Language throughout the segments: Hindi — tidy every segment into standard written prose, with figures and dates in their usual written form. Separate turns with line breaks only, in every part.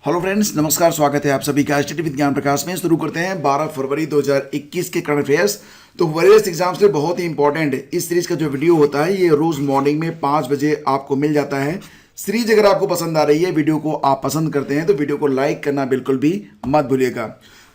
हेलो फ्रेंड्स, नमस्कार। स्वागत है आप सभी का स्टडी विद ज्ञान प्रकाश में। शुरू करते हैं 12 फरवरी 2021 के करंट अफेयर्स। तो वरियर्स एग्जाम्स से बहुत ही इंपॉर्टेंट इस सीरीज का जो वीडियो होता है ये रोज मॉर्निंग में 5 बजे आपको मिल जाता है। सीरीज अगर आपको पसंद आ रही है, वीडियो को आप पसंद करते हैं तो वीडियो को लाइक करना बिल्कुल भी मत भूलिएगा।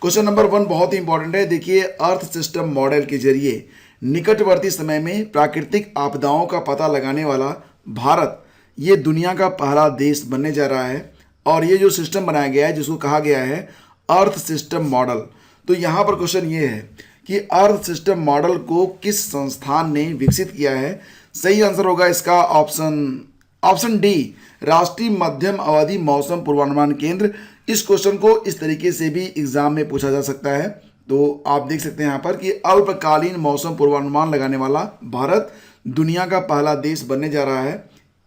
क्वेश्चन नंबर 1 बहुत ही इंपॉर्टेंट है। देखिए, अर्थ सिस्टम मॉडल के जरिए निकटवर्ती समय में प्राकृतिक आपदाओं का पता लगाने वाला भारत ये दुनिया का पहला देश बनने जा रहा है। और ये जो सिस्टम बनाया गया है जिसको कहा गया है अर्थ सिस्टम मॉडल। तो यहाँ पर क्वेश्चन ये है कि अर्थ सिस्टम मॉडल को किस संस्थान ने विकसित किया है। सही आंसर होगा इसका ऑप्शन डी, राष्ट्रीय मध्यम अवधि मौसम पूर्वानुमान केंद्र। इस क्वेश्चन को इस तरीके से भी एग्जाम में पूछा जा सकता है। तो आप देख सकते हैं यहाँ पर कि अल्पकालीन मौसम पूर्वानुमान लगाने वाला भारत दुनिया का पहला देश बनने जा रहा है।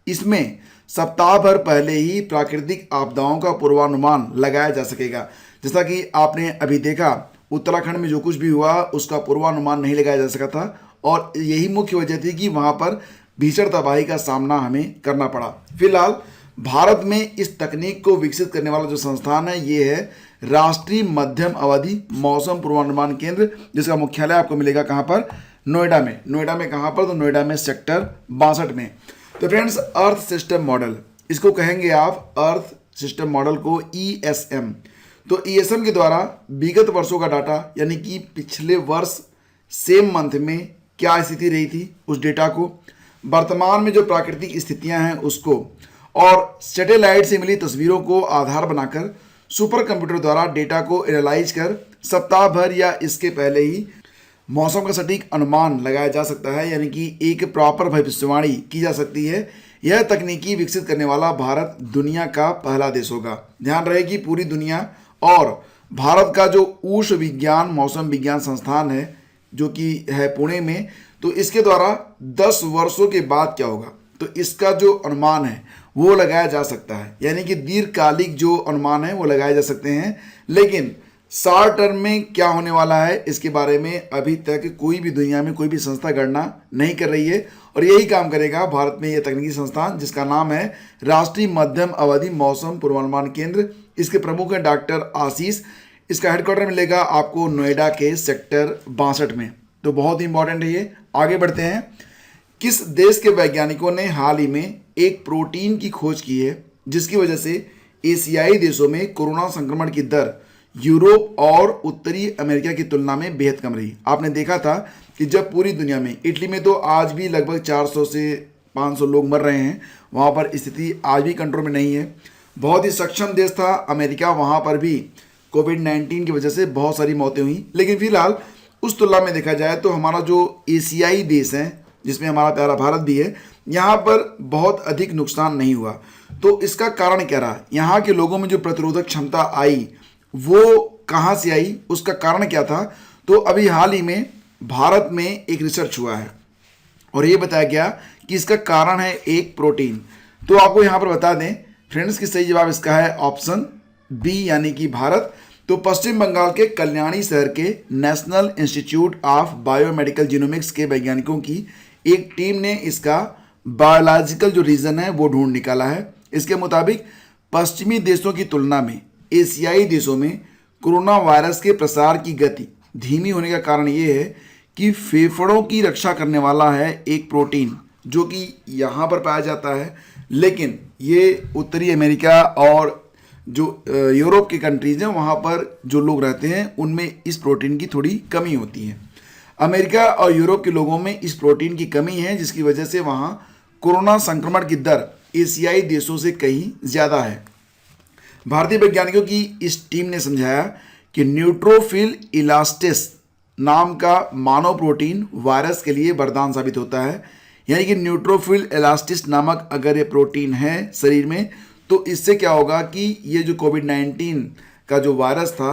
इसमें सप्ताह भर पहले ही प्राकृतिक आपदाओं का पूर्वानुमान लगाया जा सकेगा। जैसा कि आपने अभी देखा, उत्तराखंड में जो कुछ भी हुआ उसका पूर्वानुमान नहीं लगाया जा सका था और यही मुख्य वजह थी कि वहाँ पर भीषण तबाही का सामना हमें करना पड़ा। फिलहाल भारत में इस तकनीक को विकसित करने वाला जो संस्थान है ये है राष्ट्रीय मध्यम अवधि मौसम पूर्वानुमान केंद्र, जिसका मुख्यालय आपको मिलेगा कहाँ पर? नोएडा में। नोएडा में कहाँ पर? तो नोएडा में सेक्टर 62 में। तो फ्रेंड्स, अर्थ सिस्टम मॉडल इसको कहेंगे आप, अर्थ सिस्टम मॉडल को ESM। तो ESM के द्वारा विगत वर्षों का डाटा, यानी कि पिछले वर्ष सेम मंथ में क्या स्थिति रही थी उस डेटा को, वर्तमान में जो प्राकृतिक स्थितियां हैं उसको, और सैटेलाइट से मिली तस्वीरों को आधार बनाकर सुपर कंप्यूटर द्वारा डेटा को एनालाइज कर सप्ताह भर या इसके पहले ही मौसम का सटीक अनुमान लगाया जा सकता है, यानी कि एक प्रॉपर भविष्यवाणी की जा सकती है। यह तकनीकी विकसित करने वाला भारत दुनिया का पहला देश होगा। ध्यान रहे कि पूरी दुनिया और भारत का जो उष्ण विज्ञान मौसम विज्ञान संस्थान है जो कि है पुणे में, तो इसके द्वारा 10 वर्षों के बाद क्या होगा तो इसका जो अनुमान है वो लगाया जा सकता है, यानी कि दीर्घकालिक जो अनुमान है वो लगाए जा सकते हैं। लेकिन शॉर्ट टर्म में क्या होने वाला है इसके बारे में अभी तक कोई भी दुनिया में कोई भी संस्था गणना नहीं कर रही है, और यही काम करेगा भारत में यह तकनीकी संस्थान जिसका नाम है राष्ट्रीय मध्यम अवधि मौसम पूर्वानुमान केंद्र। इसके प्रमुख हैं डॉक्टर आशीष। इसका हेडक्वार्टर मिलेगा आपको नोएडा के सेक्टर 62 में। तो बहुत ही इंपॉर्टेंट है ये। आगे बढ़ते हैं। किस देश के वैज्ञानिकों ने हाल ही में एक प्रोटीन की खोज की है जिसकी वजह से एशियाई देशों में कोरोना संक्रमण की दर यूरोप और उत्तरी अमेरिका की तुलना में बेहद कम रही। आपने देखा था कि जब पूरी दुनिया में, इटली में तो आज भी लगभग 400 से 500 लोग मर रहे हैं, वहाँ पर स्थिति आज भी कंट्रोल में नहीं है। बहुत ही सक्षम देश था अमेरिका, वहाँ पर भी कोविड-19 की वजह से बहुत सारी मौतें हुई। लेकिन फिलहाल उस तुलना में देखा जाए तो हमारा जो एशियाई देश है जिसमें हमारा प्यारा भारत भी है, यहाँ पर बहुत अधिक नुकसान नहीं हुआ। तो इसका कारण क्या रहा? यहाँ के लोगों में जो प्रतिरोधक क्षमता आई वो कहाँ से आई, उसका कारण क्या था? तो अभी हाल ही में भारत में एक रिसर्च हुआ है और ये बताया गया कि इसका कारण है एक प्रोटीन। तो आपको यहाँ पर बता दें फ्रेंड्स कि सही जवाब इसका है ऑप्शन बी, यानी कि भारत। तो पश्चिम बंगाल के कल्याणी शहर के national institute of biomedical genomics के वैज्ञानिकों की एक टीम ने इसका बायोलॉजिकल जो रीज़न है वो ढूंढ निकाला है। इसके मुताबिक पश्चिमी देशों की तुलना में एशियाई देशों में कोरोना वायरस के प्रसार की गति धीमी होने का कारण ये है कि फेफड़ों की रक्षा करने वाला है एक प्रोटीन जो कि यहाँ पर पाया जाता है, लेकिन ये उत्तरी अमेरिका और जो यूरोप की कंट्रीज हैं वहाँ पर जो लोग रहते हैं उनमें इस प्रोटीन की थोड़ी कमी होती है। अमेरिका और यूरोप के लोगों में इस प्रोटीन की कमी है जिसकी वजह से वहाँ कोरोना संक्रमण की दर एशियाई देशों से कहीं ज़्यादा है। भारतीय वैज्ञानिकों की इस टीम ने समझाया कि न्यूट्रोफिल इलास्टिस नाम का मानव प्रोटीन वायरस के लिए वरदान साबित होता है। यानी कि न्यूट्रोफिल इलास्टिस नामक अगर ये प्रोटीन है शरीर में तो इससे क्या होगा कि ये जो कोविड-19 का जो वायरस था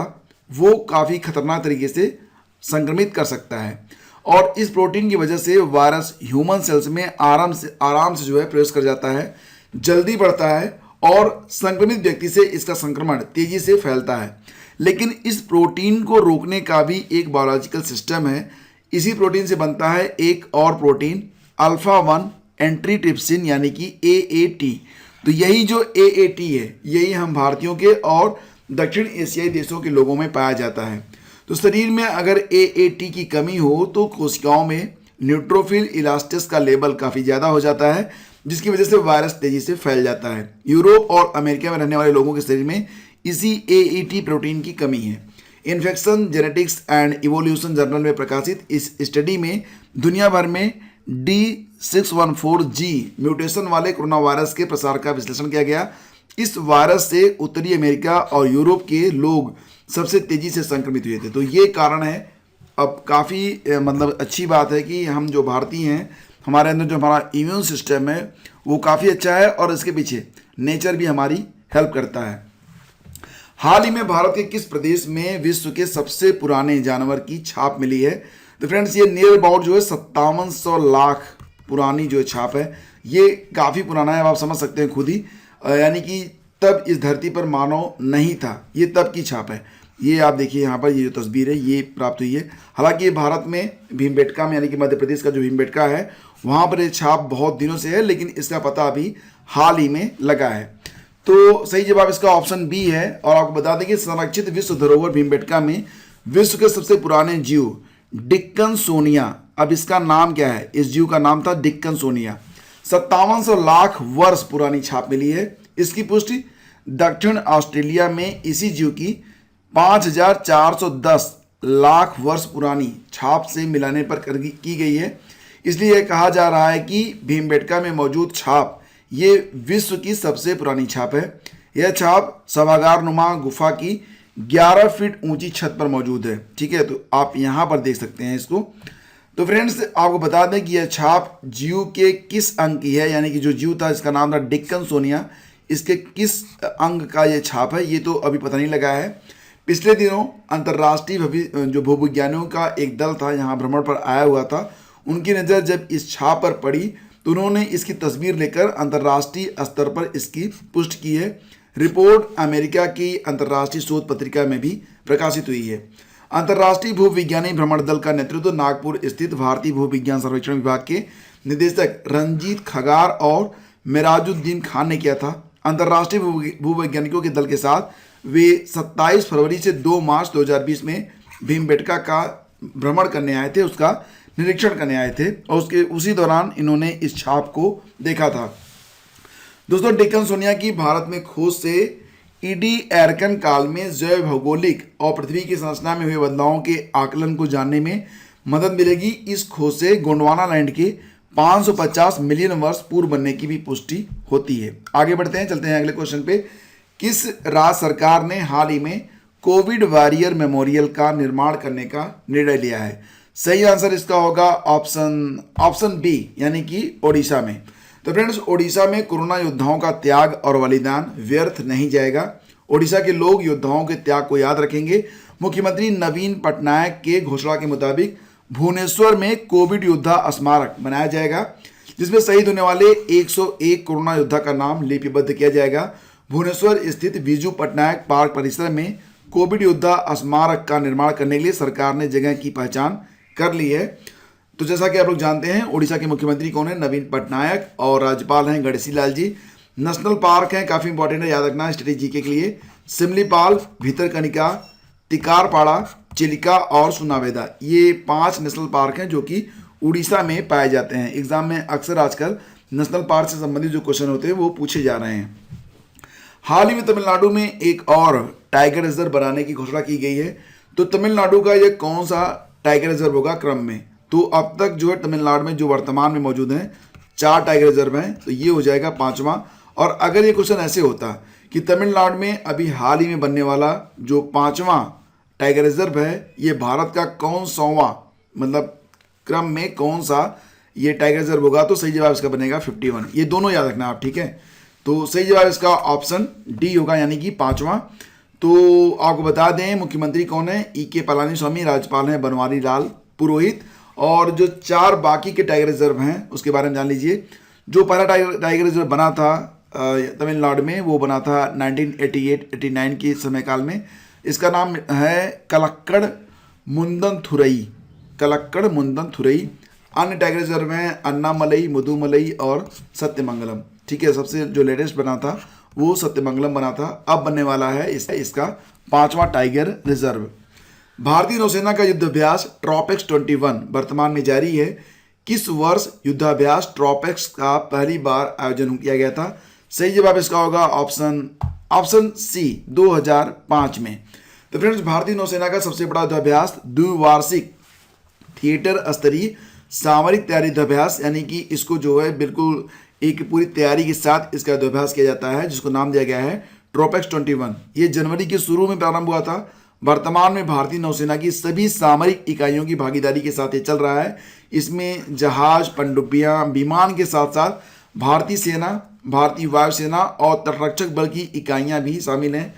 वो काफ़ी खतरनाक तरीके से संक्रमित कर सकता है, और इस प्रोटीन की वजह से वायरस ह्यूमन सेल्स में आराम से जो है प्रवेश कर जाता है, जल्दी बढ़ता है और संक्रमित व्यक्ति से इसका संक्रमण तेजी से फैलता है। लेकिन इस प्रोटीन को रोकने का भी एक बायोलॉजिकल सिस्टम है। इसी प्रोटीन से बनता है एक और प्रोटीन अल्फा 1 एंट्रीट्रिप्सिन, यानी कि AAT। तो यही जो AAT है, यही हम भारतीयों के और दक्षिण एशियाई देशों के लोगों में पाया जाता है। तो शरीर में अगर AAT की कमी हो तो कोशिकाओं में न्यूट्रोफिल इलास्टिस का लेवल काफ़ी ज़्यादा हो जाता है, जिसकी वजह से वायरस तेजी से फैल जाता है। यूरोप और अमेरिका में रहने वाले लोगों के शरीर में इसी AAT प्रोटीन की कमी है। Infection genetics and evolution journal में प्रकाशित इस स्टडी में दुनिया भर में D614G म्यूटेशन वाले कोरोना वायरस के प्रसार का विश्लेषण किया गया। इस वायरस से उत्तरी अमेरिका और यूरोप के लोग सबसे तेजी से संक्रमित हुए थे। तो ये कारण है। अब काफ़ी मतलब अच्छी बात है कि हम जो भारतीय हैं, हमारे अंदर जो हमारा इम्यून सिस्टम है वो काफ़ी अच्छा है और इसके पीछे नेचर भी हमारी हेल्प करता है। हाल ही में भारत के किस प्रदेश में विश्व के सबसे पुराने जानवर की छाप मिली है? तो फ्रेंड्स, ये नियर अबाउट जो है 5700 लाख पुरानी जो छाप है, ये काफ़ी पुराना है। अब आप समझ सकते हैं खुद ही, यानी कि तब इस धरती पर मानव नहीं था, ये तब की छाप है। ये आप देखिए यहाँ पर ये जो तस्वीर है ये प्राप्त हुई है। हालांकि ये भारत में भीमबेटका में, यानी कि मध्य प्रदेश का जो भीमबेटका है वहाँ पर ये छाप बहुत दिनों से है, लेकिन इसका पता अभी हाल ही में लगा है। तो सही जवाब इसका ऑप्शन बी है। और आपको बता दें कि संरक्षित विश्व धरोहर भीमबेटका में विश्व के सबसे पुराने जीव डिक्कनसोनिया, अब इसका नाम क्या है? इस जीव का नाम था डिक्कनसोनिया। 5700 लाख वर्ष पुरानी छाप मिली है। इसकी पुष्टि दक्षिण ऑस्ट्रेलिया में इसी जीव की 5410 लाख वर्ष पुरानी छाप से मिलाने पर की गई है। इसलिए यह कहा जा रहा है कि भीमबेटका में मौजूद छाप ये विश्व की सबसे पुरानी छाप है। यह छाप सभागार नुमा गुफा की 11 फीट ऊंची छत पर मौजूद है। ठीक है, तो आप यहाँ पर देख सकते हैं इसको। तो फ्रेंड्स, आपको बता दें कि यह छाप जीव के किस अंग की है, यानी कि जो जीव था इसका नाम था डिक्कनसोनिया, इसके किस अंग का ये छाप है ये तो अभी पता नहीं लगा है। पिछले दिनों अंतर्राष्ट्रीय जो भूविज्ञानियों का एक दल था यहाँ भ्रमण पर आया हुआ था, उनकी नज़र जब इस छाप पर पड़ी तो उन्होंने इसकी तस्वीर लेकर अंतर्राष्ट्रीय स्तर पर इसकी पुष्टि की है। रिपोर्ट अमेरिका की अंतर्राष्ट्रीय शोध पत्रिका में भी प्रकाशित हुई है। अंतर्राष्ट्रीय भूविज्ञानी भ्रमण दल का नेतृत्व नागपुर स्थित भारतीय भूविज्ञान सर्वेक्षण विभाग के निदेशक रंजीत खगार और मेराजुद्दीन खान ने किया था। अंतर्राष्ट्रीय भूवैज्ञानिकों के दल के साथ वे 27 फरवरी से 2 मार्च 2020 में भीमबेटका का भ्रमण करने आए थे, उसका निरीक्षण करने आए थे और उसी दौरान इन्होंने इस छाप को देखा था। दोस्तों, डिक्कनसोनिया की भारत में खोज से ईडी एरकन काल में जैव भौगोलिक और पृथ्वी की संरचना में हुए बदलावों के आकलन को जानने में मदद मिलेगी। इस खोज से गोंडवाना लैंड के 550 मिलियन वर्ष पूर्व बनने की भी पुष्टि होती है। आगे बढ़ते हैं, चलते हैं अगले क्वेश्चन पे। किस राज्य सरकार ने हाल ही में कोविड वॉरियर मेमोरियल का निर्माण करने का निर्णय लिया है? सही आंसर इसका होगा ऑप्शन बी, यानी कि ओडिशा में। तो फ्रेंड्स, ओडिशा में कोरोना योद्धाओं का त्याग और बलिदान व्यर्थ नहीं जाएगा। ओडिशा के लोग योद्धाओं के त्याग को याद रखेंगे। मुख्यमंत्री नवीन पटनायक के घोषणा के मुताबिक भुवनेश्वर में कोविड योद्धा स्मारक बनाया जाएगा, जिसमें शहीद होने वाले 101 कोरोना योद्धा का नाम लिपिबद्ध किया जाएगा। भुवनेश्वर स्थित विजू पटनायक पार्क परिसर में कोविड योद्धा स्मारक का निर्माण करने के लिए सरकार ने जगह की पहचान कर ली है। तो जैसा कि आप लोग जानते हैं, ओडिशा के मुख्यमंत्री कौन है? नवीन पटनायक, और राज्यपाल हैं गणेशी लाल जी। नेशनल पार्क हैं, काफ़ी इंपॉर्टेंट है, याद रखना स्टडी जीके के लिए। सिमलीपाल, भितरकनिका, तिकारपाड़ा, चिलिका और सुनावेदा, ये 5 नेशनल पार्क हैं जो कि उड़ीसा में पाए जाते हैं। एग्जाम में अक्सर आजकल नेशनल पार्क से संबंधित जो क्वेश्चन होते हैं वो पूछे जा रहे हैं। हाल ही में तमिलनाडु में एक और टाइगर रिजर्व बनाने की घोषणा की गई है। तो तमिलनाडु का ये कौन सा टाइगर रिजर्व होगा क्रम में? तो अब तक जो है तमिलनाडु में जो वर्तमान में मौजूद हैं 4 टाइगर रिजर्व हैं, तो ये हो जाएगा 5वां। और अगर ये क्वेश्चन ऐसे होता कि तमिलनाडु में अभी हाल ही में बनने वाला जो 5वां टाइगर रिजर्व है ये भारत का कौन 100वां, मतलब क्रम में कौन सा ये टाइगर रिजर्व होगा, तो सही जवाब इसका बनेगा 51। ये दोनों याद रखना आप, ठीक है। तो सही जवाब इसका ऑप्शन डी होगा, यानी कि 5वां। तो आपको बता दें मुख्यमंत्री कौन है? E.K. पलानीस्वामी, राज्यपाल हैं बनवारी लाल पुरोहित। और जो 4 बाकी के टाइगर रिजर्व हैं उसके बारे में जान लीजिए। जो पहला टाइगर रिजर्व बना था तमिलनाडु में, वो बना था 1988-89 के समय काल में। इसका नाम है कलक्कड़ मुंदनथुरई, कलक्कड़ मुंदनथुरई। अन्य टाइगर रिजर्व हैं अन्नामलई, मुदुमलई और सत्यमंगलम। ठीक है, सबसे जो लेटेस्ट बना था वो सत्यमंगलम बना था, अब बनने वाला है इसका 5वां टाइगर रिजर्व। भारतीय नौसेना का युद्धाभ्यास ट्रॉपेक्स 21 वर्तमान में जारी है। किस वर्ष युद्धाभ्यास ट्रॉपेक्स का पहली बार आयोजन किया गया था? सही जवाब इसका होगा ऑप्शन सी 2005 में। तो फ्रेंड्स, भारतीय नौसेना का सबसे बड़ा युद्धाभ्यास द्विवार्षिक थिएटर स्तरीय सामरिक तैयारी युद्धाभ्यास, यानी कि इसको जो है बिल्कुल एक पूरी तैयारी के साथ इसका युद्धाभ्यास किया जाता है, जिसको नाम दिया गया है ट्रॉपेक्स 21। ये जनवरी के शुरू में प्रारंभ हुआ था। वर्तमान में भारतीय नौसेना की सभी सामरिक इकाइयों की भागीदारी के साथ ये चल रहा है। इसमें जहाज, पनडुब्बियां, विमान के साथ साथ भारतीय सेना, भारतीय वायुसेना और तटरक्षक बल की इकाइयां भी शामिल हैं।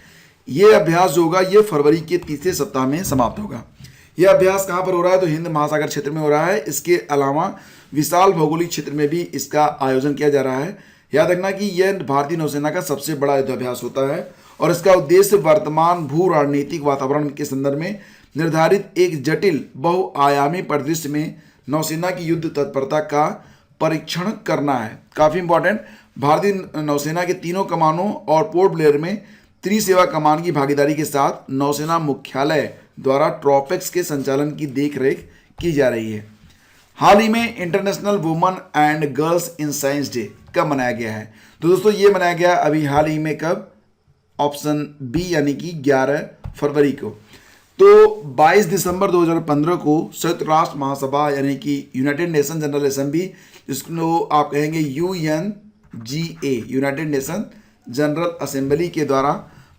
ये अभ्यास जो होगा ये फरवरी के तीसरे सप्ताह में समाप्त होगा। यह अभ्यास कहाँ पर हो रहा है? तो हिंद महासागर क्षेत्र में हो रहा है। इसके अलावा विशाल भौगोलिक क्षेत्र में भी इसका आयोजन किया जा रहा है। याद रखना कि यह भारतीय नौसेना का सबसे बड़ा युद्धाभ्यास होता है और इसका उद्देश्य वर्तमान भू राजनीतिक वातावरण के संदर्भ में निर्धारित एक जटिल बहुआयामी परिदृश्य में नौसेना की युद्ध तत्परता का परीक्षण करना है। काफ़ी इंपॉर्टेंट, भारतीय नौसेना के तीनों कमानों और पोर्ट ब्लेयर में त्रिसेवा कमान की भागीदारी के साथ नौसेना मुख्यालय द्वारा ट्रॉपेक्स के संचालन की देखरेख की जा रही है। हाल ही में international women and girls in science day कब मनाया गया है? तो दोस्तों ये मनाया गया अभी हाल ही में, कब? ऑप्शन बी यानी कि 11 फरवरी को। तो 22 दिसंबर 2015 को संयुक्त राष्ट्र महासभा यानी कि यूनाइटेड नेशन जनरल असेंबली, जिसको आप कहेंगे UNGA, United nation general assembly के द्वारा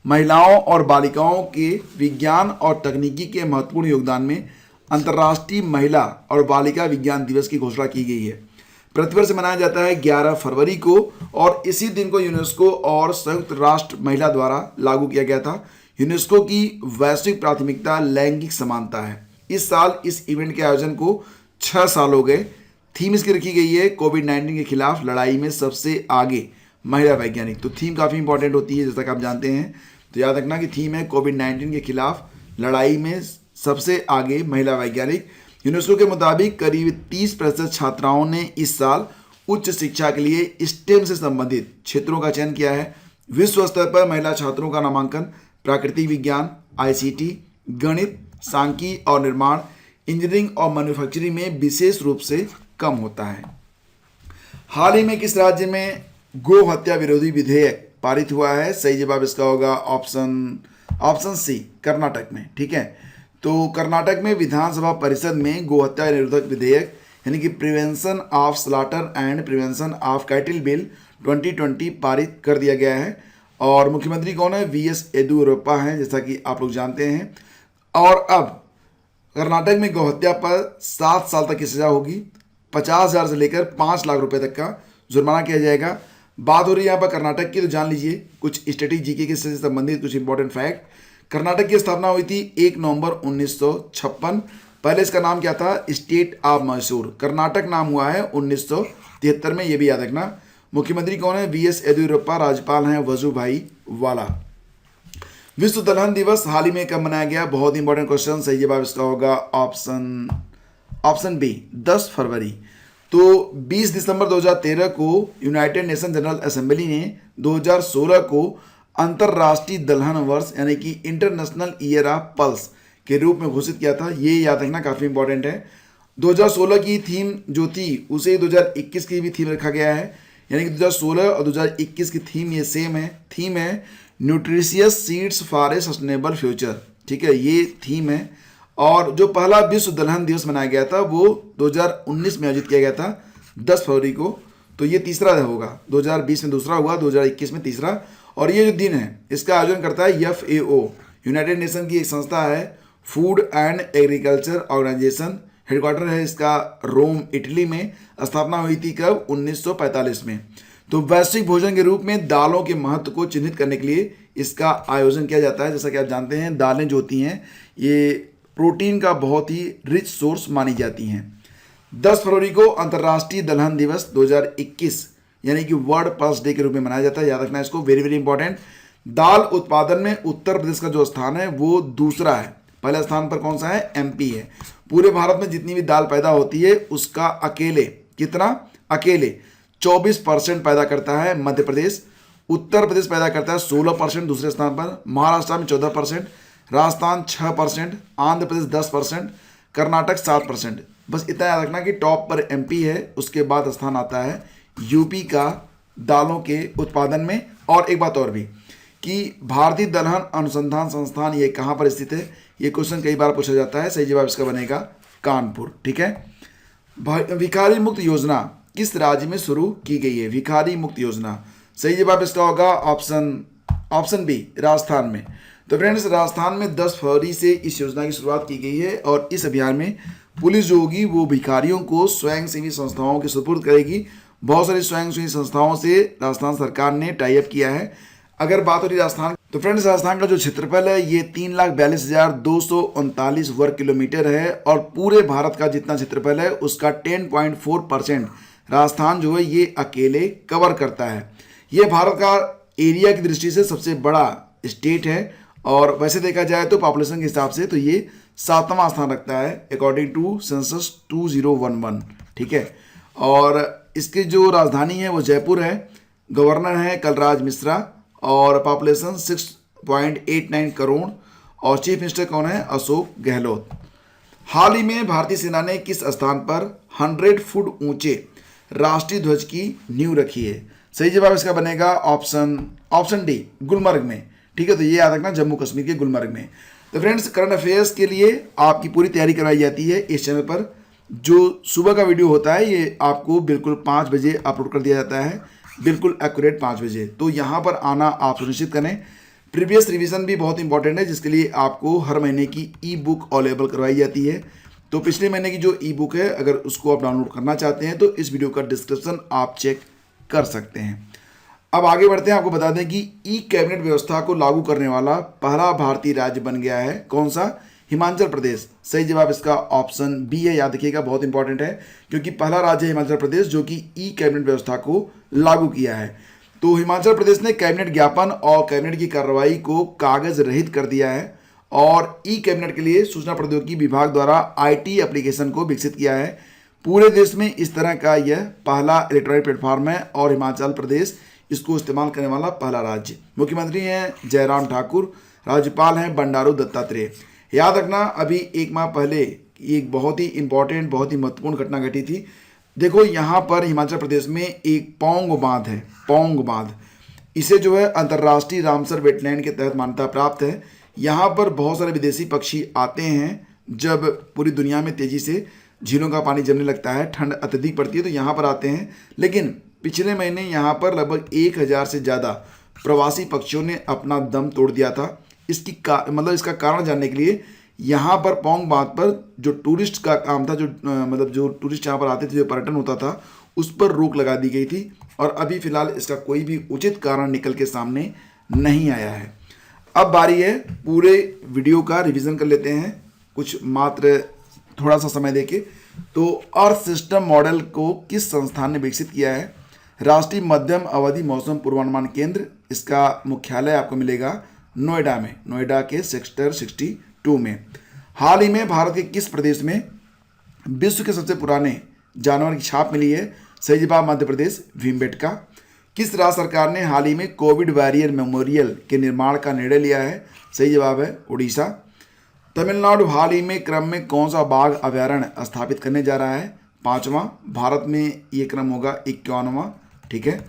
महिलाओं और बालिकाओं के विज्ञान और तकनीकी के महत्वपूर्ण योगदान में अंतर्राष्ट्रीय महिला और बालिका विज्ञान दिवस की घोषणा की गई है। प्रतिवर्ष मनाया जाता है 11 फरवरी को और इसी दिन को यूनेस्को और संयुक्त राष्ट्र महिला द्वारा लागू किया गया था। यूनेस्को की वैश्विक प्राथमिकता लैंगिक समानता है। इस साल इस इवेंट के आयोजन को 6 साल हो गए। थीम इसकी रखी गई है कोविड-19 के खिलाफ लड़ाई में सबसे आगे महिला वैज्ञानिक। तो थीम काफ़ी इंपॉर्टेंट होती है, जैसा कि आप जानते हैं। तो याद रखना कि थीम है कोविड-19 के खिलाफ लड़ाई में सबसे आगे महिला वैज्ञानिक। यूनेस्को के मुताबिक करीब 30% छात्राओं ने इस साल उच्च शिक्षा के लिए स्टेम से संबंधित क्षेत्रों का चयन किया है। विश्व स्तर पर महिला छात्रों का नामांकन प्राकृतिक विज्ञान, ICT, गणित, सांख्यिकी और निर्माण, इंजीनियरिंग और मैन्युफैक्चरिंग में विशेष रूप से कम होता है। हाल ही में किस राज्य में गो हत्या विरोधी विधेयक पारित हुआ है? सही जवाब इसका होगा ऑप्शन सी, कर्नाटक में। ठीक है, तो कर्नाटक में विधानसभा परिषद में गो हत्या निरोधक विधेयक यानी कि prevention of slaughter and prevention of cattle bill 2020 पारित कर दिया गया है। और मुख्यमंत्री कौन है? VS येदियुरप्पा हैं, जैसा कि आप लोग जानते हैं। और अब कर्नाटक में गौ हत्या पर 7 साल तक की सजा होगी, 50,000 से लेकर 5 लाख रुपए तक का जुर्माना किया जाएगा। बात हो रही है यहाँ पर कर्नाटक की, तो जान लीजिए कुछ स्टैटिक जीके के से संबंधित कुछ इंपॉर्टेंट फैक्ट। कर्नाटक की स्थापना हुई थी 1 नवंबर 1956। पहले इसका नाम क्या था? State of Mysore. कर्नाटक नाम हुआ है 1973 में, ये भी याद रखना। मुख्यमंत्री कौन है? VS येदियुरप्पा। राज्यपाल हैं वजुभाई वाला। विश्व दलहन दिवस हाल ही में कब मनाया गया? बहुत इंपॉर्टेंट क्वेश्चन। सही जवाब इसका होगा ऑप्शन बी 10 फरवरी। तो 20 दिसंबर 2013 को यूनाइटेड नेशन जनरल असेंबली ने 2016 को अंतर्राष्ट्रीय दलहन वर्ष यानी कि इंटरनेशनल ईयर ऑफ पल्स के रूप में घोषित किया था। ये याद रखना काफ़ी इंपॉर्टेंट है। 2016 की थीम जो थी उसे 2021 की भी थीम रखा गया है, यानी कि 2016 और 2021 की थीम ये सेम है। थीम है nutritious seeds for a sustainable future. ठीक है, ये थीम है। और जो पहला विश्व दलहन दिवस मनाया गया था वो 2019 में आयोजित किया गया था 10 फरवरी को। तो ये तीसरा होगा, 2020 में दूसरा हुआ, 2021 में तीसरा। और ये जो दिन है इसका आयोजन करता है FAO, यूनाइटेड नेशन की एक संस्था है, Food and Agriculture Organization. Headquarter है इसका रोम, इटली में। स्थापना हुई थी कब? 1945 में। तो वैश्विक भोजन के रूप में दालों के महत्व को चिन्हित करने के लिए इसका आयोजन किया जाता है। जैसा कि आप जानते हैं दालें जो होती हैं ये प्रोटीन का बहुत ही रिच सोर्स मानी जाती हैं। 10 फरवरी को अंतर्राष्ट्रीय दलहन दिवस 2021 यानी कि वर्ल्ड पल्स डे के रूप में मनाया जाता है। याद रखना इसको, वेरी वेरी इंपॉर्टेंट। दाल उत्पादन में उत्तर प्रदेश का जो स्थान है वो दूसरा है। पहले स्थान पर कौन सा है? MP है। पूरे भारत में जितनी भी दाल पैदा होती है उसका अकेले कितना? अकेले 24% पैदा करता है मध्य प्रदेश। उत्तर प्रदेश पैदा करता है 16% दूसरे स्थान पर। महाराष्ट्र में 14%, राजस्थान 6%, आंध्र प्रदेश 10%, कर्नाटक 7%। बस इतना याद रखना कि टॉप पर एमपी है, उसके बाद स्थान आता है यूपी का दालों के उत्पादन में। और एक बात और भी कि भारतीय दलहन अनुसंधान संस्थान ये कहाँ पर स्थित है, ये क्वेश्चन कई बार पूछा जाता है। सही जवाब इसका बनेगा कानपुर। ठीक है। भिखारी मुक्त योजना किस राज्य में शुरू की गई है? भिखारी मुक्त योजना, सही जवाब इसका होगा ऑप्शन बी, राजस्थान में। तो फ्रेंड्स, राजस्थान में 10 फरवरी से इस योजना की शुरुआत की गई है और इस अभियान में पुलिस जो होगी वो भिखारियों को स्वयंसेवी संस्थाओं के सुपुर्द करेगी। बहुत सारी स्वयंसेवी संस्थाओं से राजस्थान सरकार ने टाई अप किया है। अगर बात हो रही राजस्थान, तो फ्रेंड्स राजस्थान का जो क्षेत्रफल है ये 3,42,239 वर्ग किलोमीटर है और पूरे भारत का जितना क्षेत्रफल है उसका 10.4% राजस्थान जो है ये अकेले कवर करता है। ये भारत का एरिया की दृष्टि से सबसे बड़ा स्टेट है और वैसे देखा जाए तो पॉपुलेशन के हिसाब से तो ये 7वां स्थान रखता है अकॉर्डिंग टू सेंसस 2011। ठीक है। और इसकी जो राजधानी है वो जयपुर है। गवर्नर है कलराज मिश्रा और पॉपुलेशन 6.89 करोड़ और चीफ मिनिस्टर कौन है? अशोक गहलोत। हाल ही में भारतीय सेना ने किस स्थान पर 100 फुट ऊंचे राष्ट्रीय ध्वज की नींव रखी है? सही जवाब इसका बनेगा ऑप्शन डी, गुलमर्ग में। ठीक है। तो ये याद रखना, जम्मू कश्मीर के गुलमर्ग में। तो फ्रेंड्स, करंट अफेयर्स के लिए आपकी पूरी तैयारी करवाई जाती है इस चैनल पर। जो सुबह का वीडियो होता है ये आपको बिल्कुल 5 बजे अपलोड कर दिया जाता है, बिल्कुल एक्यूरेट 5 बजे। तो यहाँ पर आना आप सुनिश्चित करें। प्रीवियस रिवीजन भी बहुत इंपॉर्टेंट है जिसके लिए आपको हर महीने की ई बुक अवेलेबल करवाई जाती है। तो पिछले महीने की जो ई बुक है अगर उसको आप डाउनलोड करना चाहते हैं तो इस वीडियो का डिस्क्रिप्शन आप चेक कर सकते हैं। अब आगे बढ़ते हैं। आपको बता दें कि ई कैबिनेट व्यवस्था को लागू करने वाला पहला भारतीय राज्य बन गया है। कौन सा? हिमाचल प्रदेश। सही जवाब इसका ऑप्शन बी है। याद रखिएगा, बहुत इंपॉर्टेंट है क्योंकि पहला राज्य है हिमाचल प्रदेश जो कि ई कैबिनेट व्यवस्था को लागू किया है। तो हिमाचल प्रदेश ने कैबिनेट ज्ञापन और कैबिनेट की कार्रवाई को कागज रहित कर दिया है और ई कैबिनेट के लिए सूचना प्रौद्योगिकी विभाग द्वारा IT एप्लीकेशन को विकसित किया है। पूरे देश में इस तरह का यह पहला इलेक्ट्रॉनिक प्लेटफॉर्म है और हिमाचल प्रदेश इसको इस्तेमाल करने वाला पहला राज्य। मुख्यमंत्री हैं जयराम ठाकुर, राज्यपाल हैं बंडारू दत्तात्रेय। याद रखना, अभी एक माह पहले एक बहुत ही इंपॉर्टेंट, बहुत ही महत्वपूर्ण घटना घटी थी। देखो यहाँ पर हिमाचल प्रदेश में एक पौंग बांध है, पौंग बांध। इसे जो है अंतर्राष्ट्रीय रामसर वेटलैंड के तहत मान्यता प्राप्त है। यहाँ पर बहुत सारे विदेशी पक्षी आते हैं। जब पूरी दुनिया में तेजी से झीलों का पानी जमने लगता है, ठंड अत्यधिक पड़ती है तो यहाँ पर आते हैं। लेकिन पिछले महीने यहाँ पर लगभग 1000 से ज़्यादा प्रवासी पक्षियों ने अपना दम तोड़ दिया था। इसका कारण जानने के लिए यहाँ पर पौंग बांध पर जो टूरिस्ट का काम था, जो टूरिस्ट यहाँ पर आते थे, जो पर्यटन होता था, उस पर रोक लगा दी गई थी और अभी फिलहाल इसका कोई भी उचित कारण निकल के सामने नहीं आया है। अब बारी है पूरे वीडियो का रिवीजन कर लेते हैं कुछ मात्र थोड़ा सा समय देके। तो अर्थ सिस्टम मॉडल को किस संस्थान ने विकसित किया है? राष्ट्रीय मध्यम अवधि मौसम पूर्वानुमान केंद्र। इसका मुख्यालय आपको मिलेगा नोएडा में, नोएडा के सेक्टर 62 में। हाल ही में भारत के किस प्रदेश में विश्व के सबसे पुराने जानवर की छाप मिली है? सही जवाब मध्य प्रदेश, भीमबेटका। किस राज्य सरकार ने हाल ही में कोविड वॉरियर मेमोरियल के निर्माण का निर्णय लिया है? सही जवाब है उड़ीसा। तमिलनाडु हाल ही में क्रम में कौन सा बाघ अभयारण्य स्थापित करने जा रहा है? 5वां। भारत में ये क्रम होगा 51वां। ठीक है।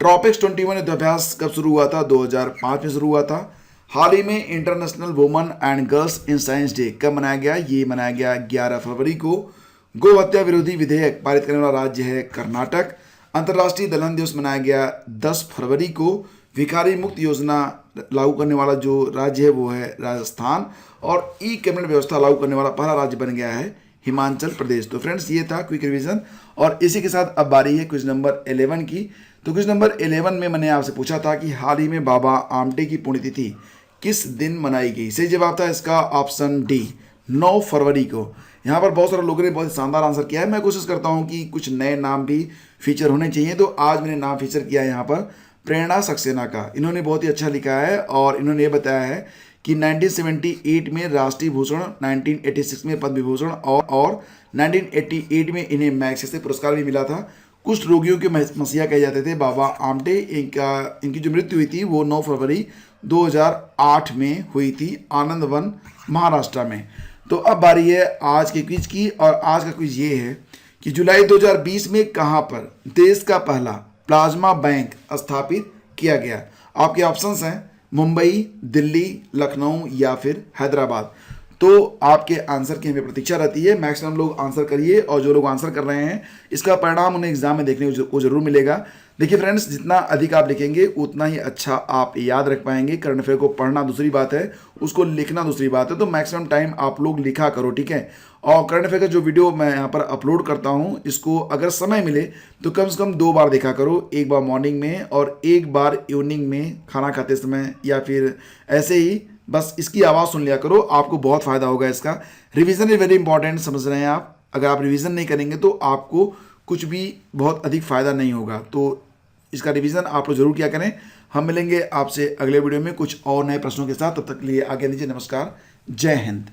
ट्रॉपिक्स 21 युद्धाभ्यास कब शुरू हुआ था? 2005 में शुरू हुआ था। हाल ही में international women and girls in science day कब मनाया गया? ये मनाया गया 11 फरवरी को। गौ हत्या विरोधी विधेयक पारित करने वाला राज्य है कर्नाटक। अंतर्राष्ट्रीय दलहन दिवस मनाया गया 10 फरवरी को। भिखारी मुक्त योजना लागू करने वाला जो राज्य है वो है राजस्थान और ई कैबिनेट व्यवस्था लागू करने वाला पहला राज्य बन गया है हिमाचल प्रदेश। तो फ्रेंड्स, ये था क्विक रिवीजन और इसी के साथ अब बारी है क्विज नंबर 11 की। तो क्विज नंबर 11 में मैंने आपसे पूछा था कि हाल ही में बाबा आमटे की पुण्यतिथि किस दिन मनाई गई? सही जवाब था इसका ऑप्शन डी, 9 फरवरी को। यहाँ पर बहुत सारे लोगों ने बहुत शानदार आंसर किया है। मैं कोशिश करता हूँ कि कुछ नए नाम भी फीचर होने चाहिए, तो आज मैंने नाम फीचर किया है यहाँ पर प्रेरणा सक्सेना का। इन्होंने बहुत ही अच्छा लिखा है और इन्होंने ये बताया है कि 1978 में राष्ट्रीय भूषण, 1986 में पद्म विभूषण और 1988 में इन्हें मैग्सेसे पुरस्कार भी मिला था। कुष्ठ रोगियों के मसीहा कहे जाते थे बाबा आमटे। इनकी जो मृत्यु हुई थी वो 9 फरवरी 2008 में हुई थी आनंदवन महाराष्ट्र में। तो अब बारी है आज के क्विज की, और आज का क्विज ये है कि जुलाई 2020 में कहाँ पर देश का पहला प्लाज्मा बैंक स्थापित किया गया। आपके ऑप्शंस हैं मुंबई, दिल्ली, लखनऊ या फिर हैदराबाद। तो आपके आंसर की हमें प्रतीक्षा रहती है। मैक्सिमम लोग आंसर करिए, और जो लोग आंसर कर रहे हैं इसका परिणाम उन्हें एग्जाम में देखने को जरूर मिलेगा। देखिए फ्रेंड्स, जितना अधिक आप लिखेंगे उतना ही अच्छा आप याद रख पाएंगे। करंट अफेयर को पढ़ना दूसरी बात है, उसको लिखना दूसरी बात है। तो मैक्सिमम टाइम आप लोग लिखा करो, ठीक है। और करंट अफेयर का जो वीडियो मैं यहाँ पर अपलोड करता हूँ, इसको अगर समय मिले तो कम से कम 2 बार देखा करो। एक बार मॉर्निंग में और एक बार इवनिंग में खाना खाते समय, या फिर ऐसे ही बस इसकी आवाज़ सुन लिया करो, आपको बहुत फ़ायदा होगा इसका। रिवीजन इज़ वेरी इंपॉर्टेंट, समझ रहे हैं आप। अगर आप रिवीजन नहीं करेंगे तो आपको कुछ भी बहुत अधिक फ़ायदा नहीं होगा। तो इसका रिवीजन आप लोग जरूर किया करें। हम मिलेंगे आपसे अगले वीडियो में कुछ और नए प्रश्नों के साथ। तब तक के लिए आगे लीजिए, नमस्कार, जय हिंद।